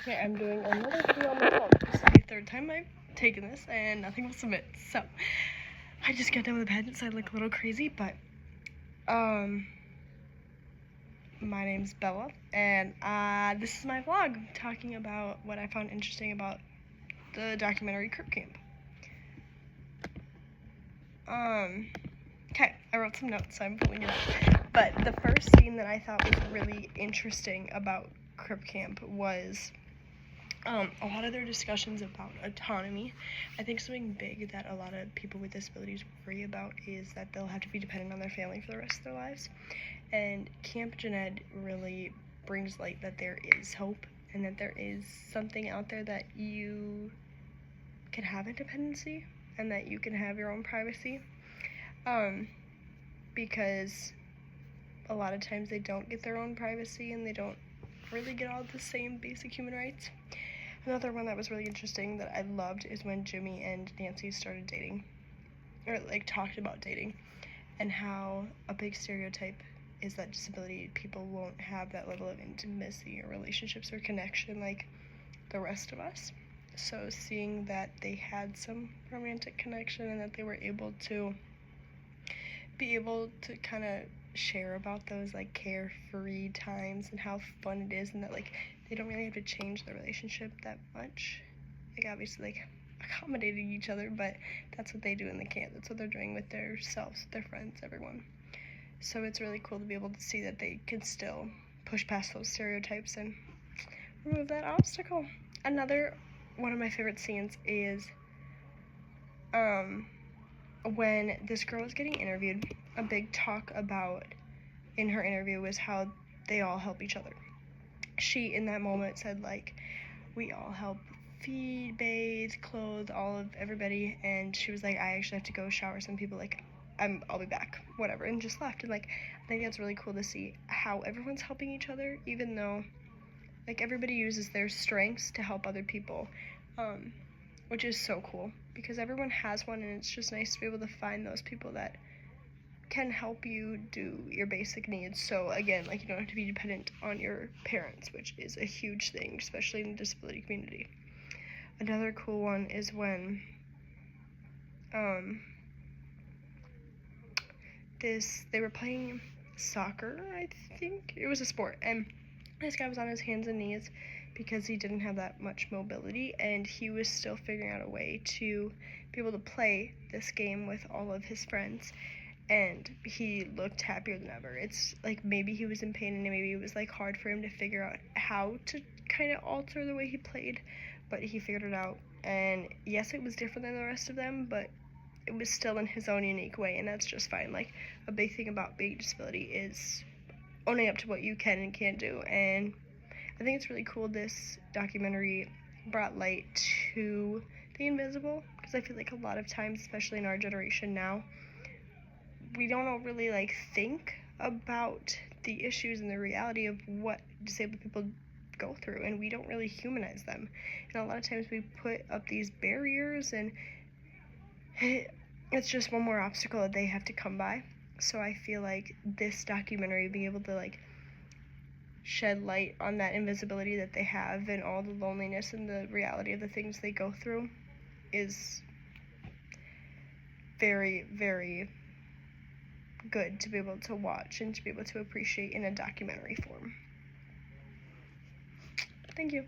Okay, I'm doing another video on my phone. This is the third time I've taken this and nothing will submit. So, I just got done with the pageant, so I look a little crazy, but, my name's Bella, and, this is my vlog talking about what I found interesting about the documentary Crip Camp. Okay, I wrote some notes, so I'm pulling it up. But the first scene that I thought was really interesting about Crip Camp was a lot of their discussions about autonomy. I think something big that a lot of people with disabilities worry about is that they'll have to be dependent on their family for the rest of their lives. And Camp Jened really brings light that there is hope and that there is something out there that you can have independency and that you can have your own privacy. Because a lot of times they don't get their own privacy and they don't really get all the same basic human rights. Another one that was really interesting that I loved is when Jimmy and Nancy started dating, or like talked about dating, and how a big stereotype is that disability people won't have that level of intimacy or relationships or connection like the rest of us. So seeing that they had some romantic connection and that they were able to kind of share about those like carefree times and how fun it is, and that like they don't really have to change the relationship that much. Like obviously like accommodating each other, but that's what they do in the camp. That's what they're doing with their selves, their friends, everyone. So it's really cool to be able to see that they can still push past those stereotypes and remove that obstacle. Another one of my favorite scenes is when this girl was getting interviewed. A big talk about in her interview was how they all help each other. She in that moment said like, we all help feed, bathe, clothe all of everybody, and she was like, I actually have to go shower some people, like I'll be back, whatever, and just left. And like I think that's really cool to see how everyone's helping each other, even though like everybody uses their strengths to help other people, which is so cool because everyone has one, and it's just nice to be able to find those people that can help you do your basic needs. So again, like you don't have to be dependent on your parents, which is a huge thing, especially in the disability community. Another cool one is when they were playing soccer, I think it was a sport, and this guy was on his hands and knees because he didn't have that much mobility, and he was still figuring out a way to be able to play this game with all of his friends, and he looked happier than ever. It's like maybe he was in pain and maybe it was like hard for him to figure out how to kind of alter the way he played, but he figured it out. And yes, it was different than the rest of them, but it was still in his own unique way, and that's just fine. Like a big thing about being disability is owning up to what you can and can't do, and I think it's really cool this documentary brought light to the invisible, because I feel like a lot of times, especially in our generation now, we don't really like think about the issues and the reality of what disabled people go through, and we don't really humanize them. And a lot of times we put up these barriers, and it's just one more obstacle that they have to come by. So I feel like this documentary being able to like shed light on that invisibility that they have and all the loneliness and the reality of the things they go through is very, very good to be able to watch and to be able to appreciate in a documentary form. Thank you.